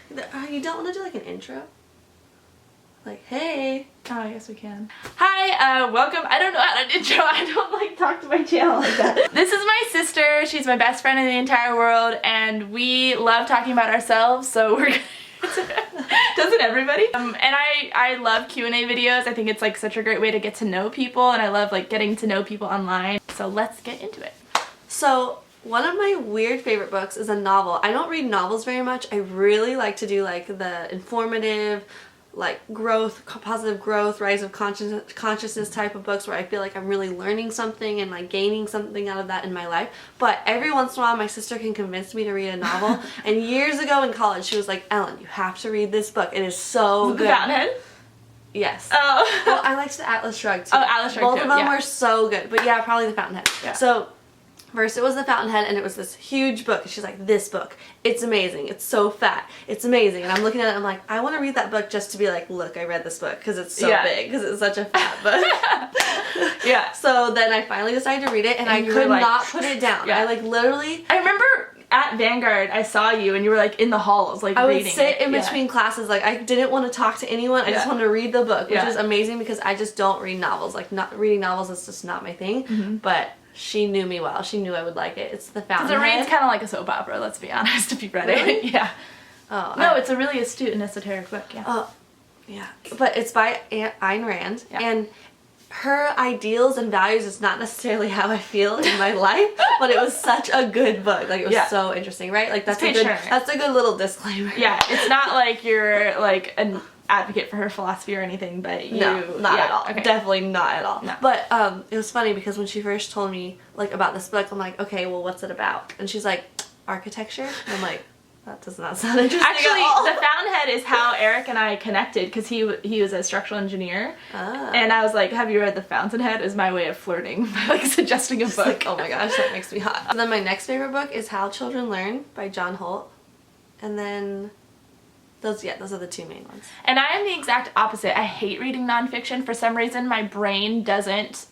You don't want to do like an intro? Like, hey. Oh, I guess we can. Hi, welcome. I don't know how to intro. I don't like talk to my channel like that. This is my sister. She's my best friend in the entire world, and we love talking about ourselves, so we're doesn't everybody? And I love Q&A videos. I think it's like such a great way to get to know people, and I love like getting to know people online. So let's get into it. So one of my weird favorite books is a novel. I don't read novels very much. I really like to do like the informative, like growth, positive growth, rise of consciousness type of books where I feel like I'm really learning something and like gaining something out of that in my life. But every once in a while my sister can convince me to read a novel. And years ago in college she was like, Ellen, you have to read this book. It is so good. The Fountainhead? Yes. Oh. Well, I liked the Atlas Shrugged too. Oh, Atlas Shrugged Both too, of them yeah. were so good. But yeah, probably the Fountainhead. Yeah. So first it was the Fountainhead, and it was this huge book. She's like, this book, it's amazing. It's so fat. It's amazing. And I'm looking at it, I'm like, I want to read that book just to be like, look, I read this book because it's so big, because it's such a fat book. Yeah. So then I finally decided to read it, and I could not put it down. Yeah. I like literally... I remember at Vanguard, I saw you and you were like in the halls, like reading. I would sit in between classes, like I didn't want to talk to anyone. I just wanted to read the book, which is amazing because I just don't read novels. Like, not reading novels is just not my thing. But she knew me well. She knew I would like it. It's the Fountainhead. Because it reads kind of like a soap opera, let's be honest, if you've read it. Yeah. Oh, no, it's a really astute and esoteric book, yeah. Oh, yeah. But it's by Ayn Rand, Yeah. and her ideals and values is not necessarily how I feel in my life, but it was such a good book. Like, it was so interesting, right? Like, that's a good little disclaimer. Yeah, it's not like you're like an advocate for her philosophy or anything, but you... No, not at all. Okay. Definitely not at all. No. But it was funny because when she first told me like about this book, I'm like, okay, well, what's it about? And she's like, architecture? And I'm like, that does not sound interesting Actually, at all. the Fountainhead is how Eric and I connected, because he was a structural engineer, and I was like, have you read The Fountainhead? Is my way of flirting by like suggesting a book. Like, oh my gosh, that makes me hot. And then my next favorite book is How Children Learn by John Holt. And then those are the two main ones. And I am the exact opposite. I hate reading nonfiction. For some reason, my brain doesn't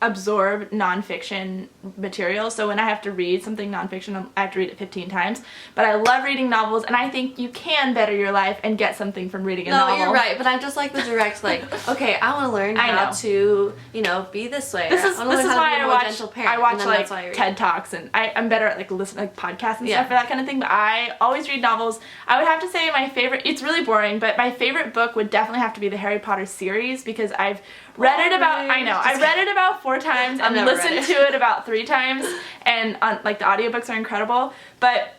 absorb nonfiction material, so when I have to read something nonfiction, I have to read it 15 times. But I love reading novels, and I think you can better your life and get something from reading a novel. No, you're right, but I'm just like the direct, like, okay, I want to learn how to, you know, be this way. This is why I watch like I TED Talks, and I'm better at like listening like podcasts and stuff for that kind of thing, but I always read novels. I would have to say my favorite, it's really boring, but my favorite book would definitely have to be the Harry Potter series, because I've read it about, I read it about 4 times and listened to it about 3 times, and like the audiobooks are incredible. But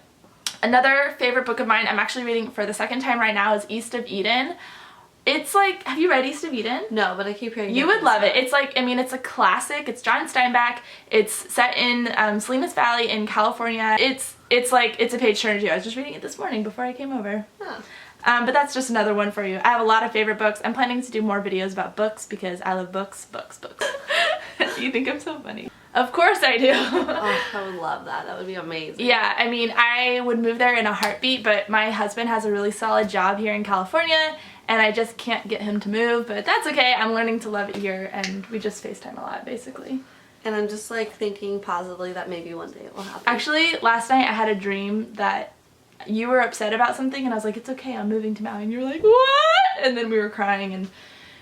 another favorite book of mine, I'm actually reading for the second time right now, is East of Eden. It's like, have you read East of Eden? No, but I keep hearing you would love it. It's like, I mean, it's a classic. It's John Steinbeck. It's set in Salinas Valley in California. It's like, it's a page turner too. I was just reading it this morning before I came over. Huh. But that's just another one for you. I have a lot of favorite books. I'm planning to do more videos about books because I love books. You think I'm so funny? Of course I do. Oh, I would love that. That would be amazing. Yeah, I mean, I would move there in a heartbeat, but my husband has a really solid job here in California, and I just can't get him to move, but that's okay. I'm learning to love it here, and we just FaceTime a lot, basically. And I'm just like thinking positively that maybe one day it will happen. Actually, last night I had a dream that you were upset about something, and I was like, it's okay, I'm moving to Maui, and you were like, what? And then we were crying, and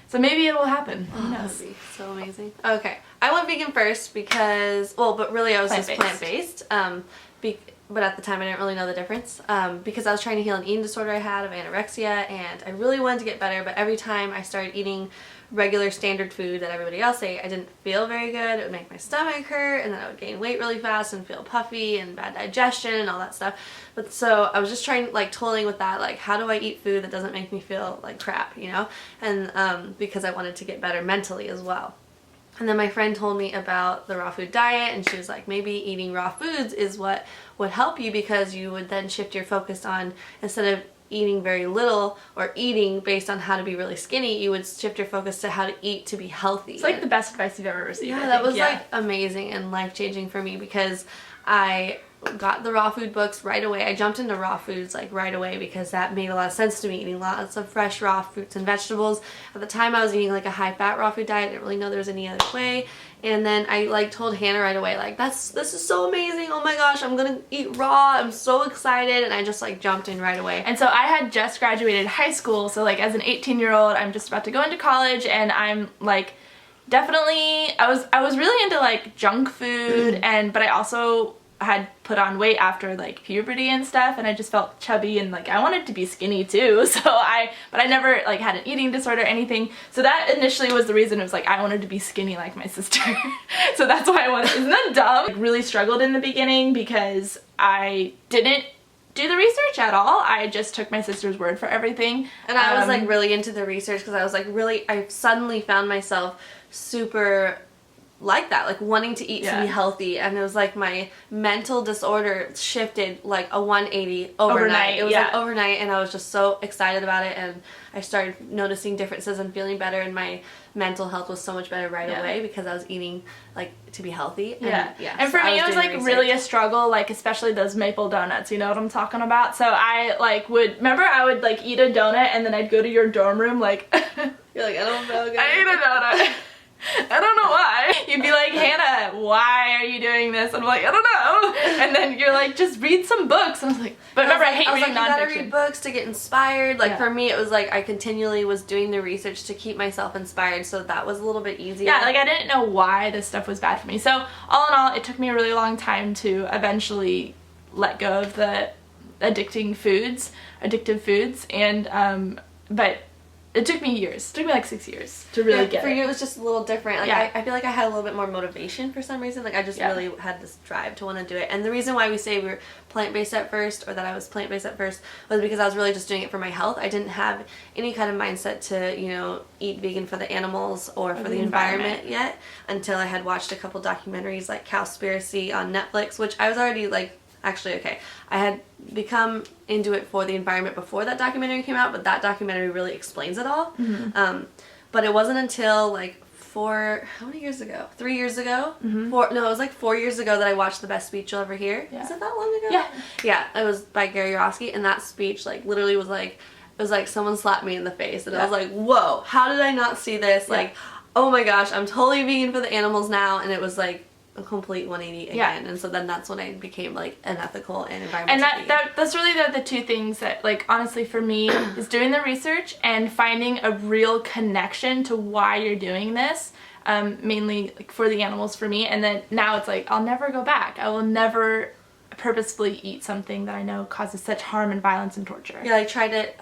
so maybe it will happen. Who knows? That would be so amazing. Okay, I went vegan first because, well, but really I was just plant-based. But at the time I didn't really know the difference because I was trying to heal an eating disorder I had of anorexia, and I really wanted to get better, but every time I started eating regular standard food that everybody else ate, I didn't feel very good. It would make my stomach hurt, and then I would gain weight really fast and feel puffy and bad digestion and all that stuff. But so I was just trying, like, toiling with that, like, how do I eat food that doesn't make me feel like crap, you know? And because I wanted to get better mentally as well. And then my friend told me about the raw food diet, and she was like, maybe eating raw foods is what would help you, because you would then shift your focus on, instead of eating very little or eating based on how to be really skinny, you would shift your focus to how to eat to be healthy. It's like the best advice you've ever received. Yeah, that was like amazing and life-changing for me, because I got the raw food books right away. I jumped into raw foods like right away because that made a lot of sense to me, eating lots of fresh raw fruits and vegetables. At the time I was eating like a high fat raw food diet. I didn't really know there was any other way. And then I like told Hannah right away, like, this is so amazing. Oh my gosh, I'm gonna eat raw. I'm so excited. And I just like jumped in right away. And so I had just graduated high school. So like as an 18-year-old, I'm just about to go into college, and I'm like, definitely, I was really into like junk food, but I also had put on weight after like puberty and stuff, and I just felt chubby, and like I wanted to be skinny too, but I never like had an eating disorder or anything. So that initially was the reason. It was like I wanted to be skinny like my sister. So that's why I wanted. Isn't that dumb? Like, really struggled in the beginning because I didn't do the research at all. I just took my sister's word for everything. And I was like really into the research because I was like I suddenly found myself super like that, like wanting to eat to be healthy, and it was like my mental disorder shifted like a 180 overnight. It was like overnight, and I was just so excited about it, and I started noticing differences and feeling better, and my mental health was so much better right away because I was eating like to be healthy. And for me it was like really a struggle, like especially those maple donuts, you know what I'm talking about? So I like would like eat a donut, and then I'd go to your dorm room like you're like, I don't feel good. I ate a donut. I don't know why. You'd be like, Hannah, why are you doing this? And I'm like, I don't know. And then you're like, just read some books. And I was like, but remember, I hate reading nonfiction. You gotta read books to get inspired. Like for me, it was like I continually was doing the research to keep myself inspired, so that was a little bit easier. Yeah, like I didn't know why this stuff was bad for me. So all in all, it took me a really long time to eventually let go of the addictive foods, and but it took me years. It took me like 6 years to really get it. For you, it was just a little different. Like I feel like I had a little bit more motivation for some reason. Like I just really had this drive to want to do it. And the reason why we say we were plant-based at first, or that I was plant-based at first, was because I was really just doing it for my health. I didn't have any kind of mindset to, you know, eat vegan for the animals or for the environment yet, until I had watched a couple documentaries like Cowspiracy on Netflix, which I was already like, actually, okay, I had become into it for the environment before that documentary came out, but that documentary really explains it all. But it wasn't until like how many years ago? 3 years ago? It was like 4 years ago that I watched The Best Speech You'll Ever Hear. Is it that long ago? Yeah, it was by Gary Yourofsky, and that speech like literally was like, it was like someone slapped me in the face, and I was like, whoa, how did I not see this? Like, oh my gosh, I'm totally vegan for the animals now, and it was like a complete 180 again. And so then that's when I became like an ethical and environmental vegan. And that's really the two things that, like, honestly for me is doing the research and finding a real connection to why you're doing this, mainly like for the animals for me. And then now it's like I'll never go back. I will never purposefully eat something that I know causes such harm and violence and torture. Yeah, I tried it,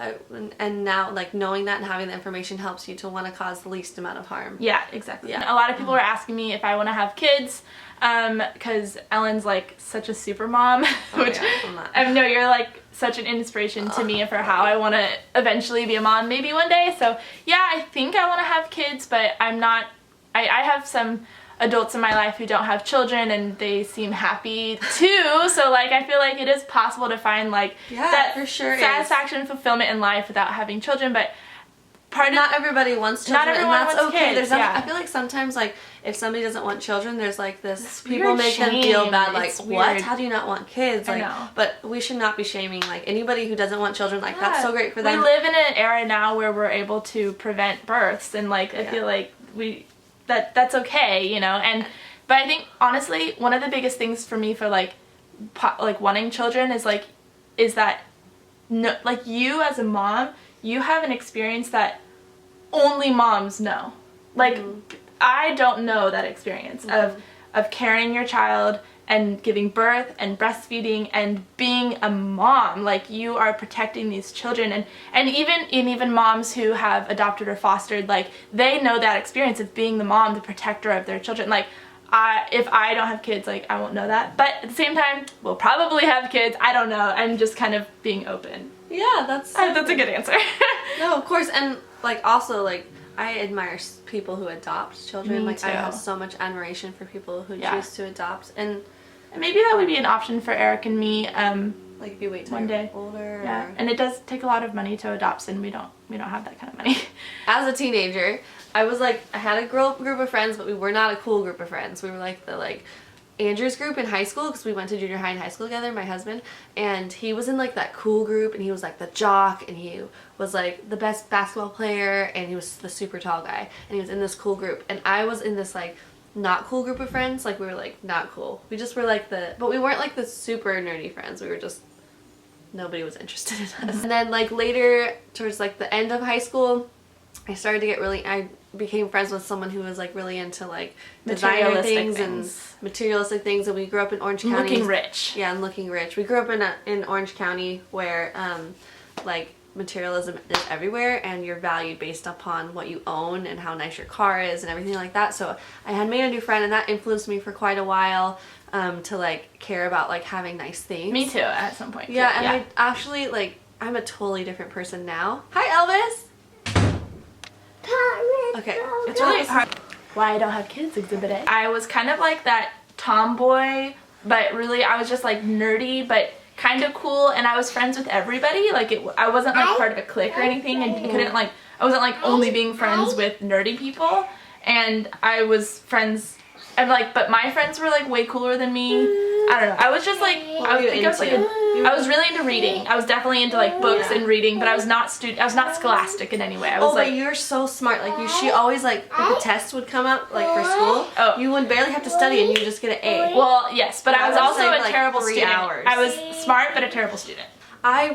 and now like knowing that and having the information helps you to want to cause the least amount of harm. Yeah, exactly. Yeah. A lot of people are asking me if I want to have kids, because Ellen's like such a super mom, which I know you're like such an inspiration to me for how I want to eventually be a mom maybe one day. So yeah, I think I want to have kids, but I'm not. I have some adults in my life who don't have children, and they seem happy too, so like I feel like it is possible to find like that for sure satisfaction and fulfillment in life without having children. But not everybody wants children, not everyone and that's wants okay. kids, I feel like sometimes like if somebody doesn't want children, there's like this people make them feel bad, like what? How do you not want kids? Like, but we should not be shaming like anybody who doesn't want children. Like that's so great for them. We live in an era now where we're able to prevent births, and like I feel like that's okay, you know. But I think honestly one of the biggest things for me for like wanting children is that no, like you as a mom, you have an experience that only moms know. Like I don't know that experience of carrying your child and giving birth and breastfeeding and being a mom. Like you are protecting these children, and even moms who have adopted or fostered, like they know that experience of being the mom, the protector of their children. Like if I don't have kids, like I won't know that, but at the same time we'll probably have kids. I don't know. I'm just kind of being open. Yeah, that's a good answer. No, of course. And like also like I admire people who adopt children. Me like too. I have so much admiration for people who choose to adopt, and maybe that would be an option for Eric and me. Like if you wait till one day older. Yeah, and it does take a lot of money to adopt, and we don't have that kind of money. As a teenager, I had a group of friends, but we were not a cool group of friends. We were like the Andrew's group in high school, because we went to junior high and high school together, my husband, and he was in like that cool group, and he was like the jock, and he was like the best basketball player, and he was the super tall guy, and he was in this cool group, and I was in this like not cool group of friends. Like we were like not cool. We just were like but we weren't like the super nerdy friends. We were just, nobody was interested in us. And then like later, towards like the end of high school, I became friends with someone who was like really into like designer things and materialistic things, and we grew up in Orange County. Looking rich. Yeah, and looking rich. We grew up in Orange County where like materialism is everywhere, and you're valued based upon what you own and how nice your car is and everything like that. So I had made a new friend, and that influenced me for quite a while to like care about like having nice things. Me too, at some point. Yeah, and I actually like, I'm a totally different person now. Hi, Elvis! Okay, it's really hard. Why I don't have kids, Exhibit A. I was kind of like that tomboy, but really I was just like nerdy, but kind of cool, and I was friends with everybody. Like I wasn't like part of a clique or anything, and I wasn't like only being friends with nerdy people, and I was friends, and like, but my friends were like way cooler than me. I don't know. I was just like, I was really into reading. I was definitely into like books and reading, but I was not scholastic in any way. I was but you're so smart. Like she always like the test would come up like for school. You would barely have to study and you would just get an A. Well, yes, but I was also a like terrible 3 student. hours. I was smart but a terrible student. I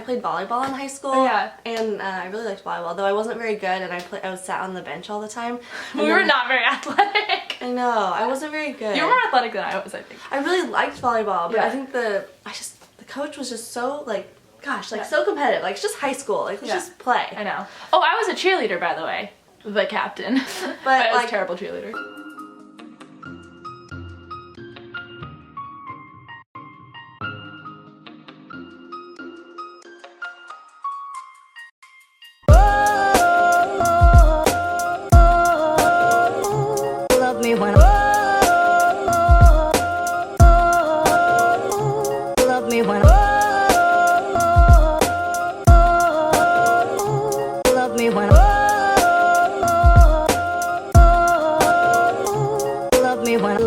played volleyball in high school. Yeah. And I really liked volleyball, though I wasn't very good, and I was sat on the bench all the time. We were not very athletic. I know, I wasn't very good. You were more athletic than I was, I think. I really liked volleyball, but I think the coach was just so like, gosh, like so competitive. Like it's just high school. Like let's just play. I know. Oh, I was a cheerleader, by the way. The captain. But I was a terrible cheerleader.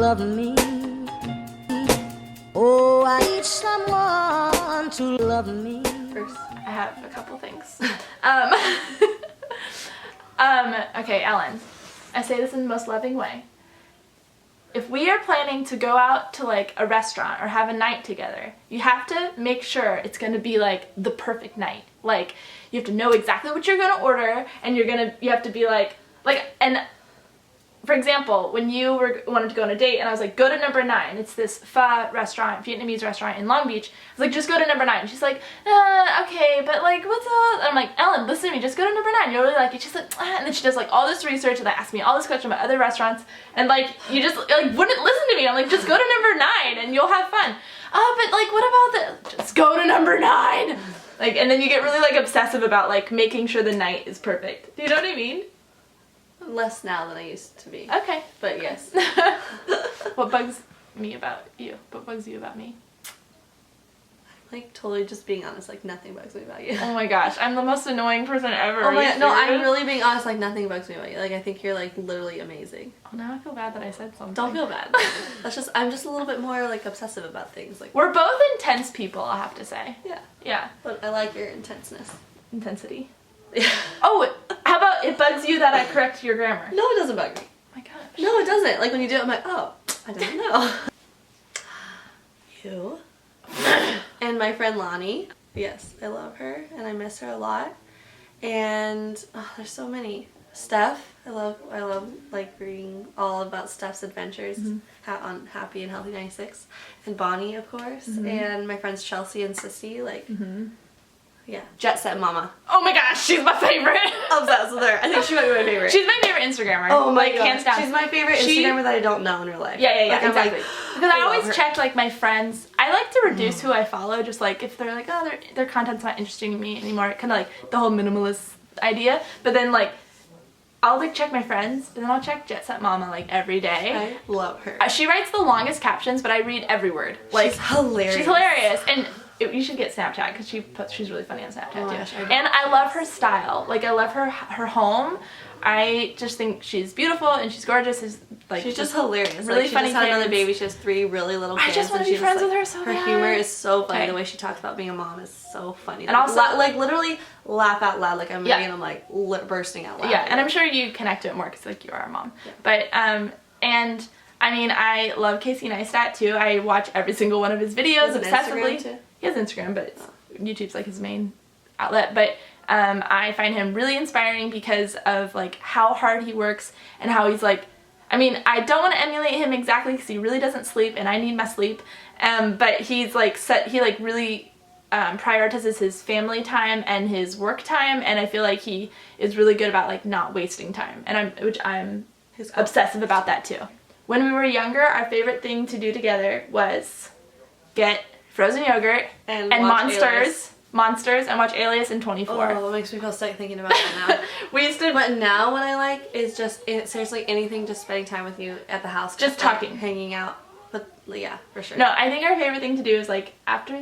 Love me. Oh, I need someone to love me. First, I have a couple things. Okay, Ellen, I say this in the most loving way. If we are planning to go out to like a restaurant or have a night together, you have to make sure it's going to be like the perfect night. Like you have to know exactly what you're going to order, and you have to be like, and for example, when you wanted to go on a date and I was like, go to number 9. It's this pho restaurant, Vietnamese restaurant in Long Beach. I was like, just go to number 9. And she's like, okay, but like, what's up? And I'm like, Ellen, listen to me, just go to number 9. You'll really like it. She's like, and then she does like all this research and asks me all this question about other restaurants. And like, you just like wouldn't listen to me. I'm like, just go to number 9 and you'll have fun. But like, what about just go to number 9. Like, and then you get really like obsessive about like making sure the night is perfect. Do you know what I mean? Less now than I used to be. Okay. But yes. What bugs me about you? What bugs you about me? Like totally just being honest, like nothing bugs me about you. Oh my gosh, I'm the most annoying person ever. Oh my god, no, I'm really being honest, like nothing bugs me about you. Like I think you're like literally amazing. Oh, now I feel bad that I said something. Don't feel bad. I'm just a little bit more like obsessive about things. Like we're both intense people, I'll have to say. Yeah. Yeah. But I like your intenseness. Intensity. Yeah. Oh, how about it bugs you that I correct your grammar? No, it doesn't bug me. Oh my gosh. No, it doesn't. Like when you do it, I'm like, oh, I didn't know. You. And my friend Lonnie. Yes, I love her and I miss her a lot. And there's so many. Steph. I love like reading all about Steph's adventures on Happy and Healthy 96. And Bonnie, of course. And my friends Chelsea and Sissy. Like, yeah. Jet Set Mama. Oh my gosh, she's my favorite. Obsessed with her. I think she might be my favorite. She's my favorite Instagrammer. Oh my god. Hands down. She's my favorite Instagrammer that I don't know in real life. Yeah, like, exactly. Because I always her. check like my friends. I like to reduce who I follow, just like if they're like, oh, their content's not interesting to me anymore. Kind of like the whole minimalist idea. But then like, I'll like check my friends, but then I'll check Jet Set Mama like every day. I love her. She writes the longest captions, but I read every word. Like she's hilarious. She's hilarious, and you should get Snapchat because she's really funny on Snapchat too. Gosh, And I love her style. Like I love her home. I just think she's beautiful and she's gorgeous. She's just hilarious. Really like, she funny just had kids. another baby. She has 3 really little kids. I just want to be friends with her so bad. Her humor is so funny. Okay. The way she talks about being a mom is so funny. And like, also, like literally laugh out loud. Like I'm reading and I'm like bursting out loud. Yeah, and I'm sure you connect to it more because like you are a mom. Yeah. But and I mean I love Casey Neistat too. I watch every single one of his videos obsessively. He has Instagram, but YouTube's like his main outlet. But I find him really inspiring because of like how hard he works and how he's like. I mean, I don't want to emulate him exactly because he really doesn't sleep, and I need my sleep. But he's like he like really prioritizes his family time and his work time, and I feel like he is really good about like not wasting time, and I'm obsessive about that too. When we were younger, our favorite thing to do together was get frozen yogurt and Monsters and watch Alias in 24. Oh, it makes me feel sick thinking about that now. We used to. But now what I like is just seriously anything, just spending time with you at the house, just talking, like, hanging out. But yeah, for sure. No, I think our favorite thing to do is like after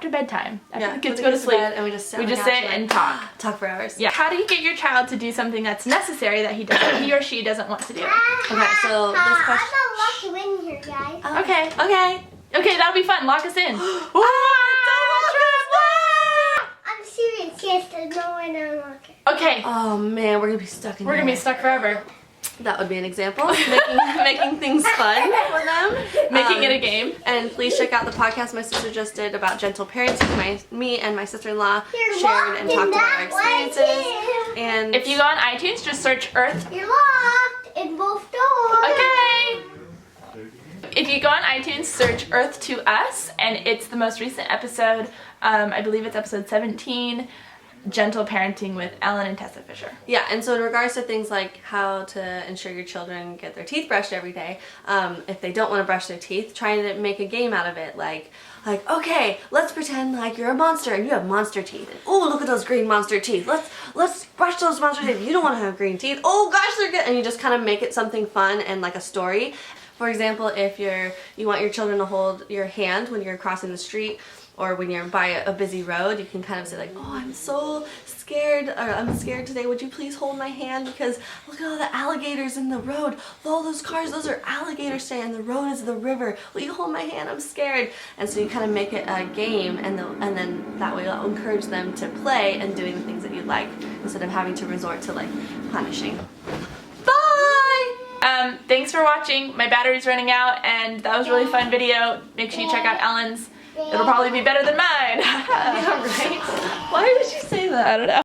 bedtime, after the kids go to sleep, and we just sit and talk for hours. Yeah. How do you get your child to do something that's necessary that he or she doesn't want to do? Okay, so this question. I'm gonna lock you in here, guys. Okay, that'll be fun. Lock us in. I'm serious. Yes, there's no way to unlock it. Okay. Oh man, we're gonna be stuck in here. We're gonna be stuck forever. That would be an example. Making things fun for them. Making it a game. And please check out the podcast my sister just did about gentle parenting. Me and my sister-in-law shared and talked about our experiences. And if you go on iTunes, just search Earth. You're locked in both doors. Okay. If you go on iTunes, search Earth to Us, and it's the most recent episode. I believe it's episode 17. Gentle Parenting with Ellen and Tessa Fisher. Yeah, and so in regards to things like how to ensure your children get their teeth brushed every day, if they don't want to brush their teeth, trying to make a game out of it, like okay, let's pretend like you're a monster and you have monster teeth. And, oh, look at those green monster teeth. Let's brush those monster teeth. You don't want to have green teeth. Oh gosh, they're good. And you just kind of make it something fun and like a story. For example, if you want your children to hold your hand when you're crossing the street, or when you're by a busy road, you can kind of say like, oh, I'm so scared, or I'm scared today, would you please hold my hand because look at all the alligators in the road. All those cars, those are alligators today, and the road is the river. Will you hold my hand? I'm scared. And so you kind of make it a game, and then that way you'll encourage them to play and doing the things that you like instead of having to resort to like punishing. Bye! Thanks for watching. My battery's running out, and that was a really fun video. Make sure you check out Ellen's. It'll probably be better than mine. Yeah, right? Why did she say that? I don't know.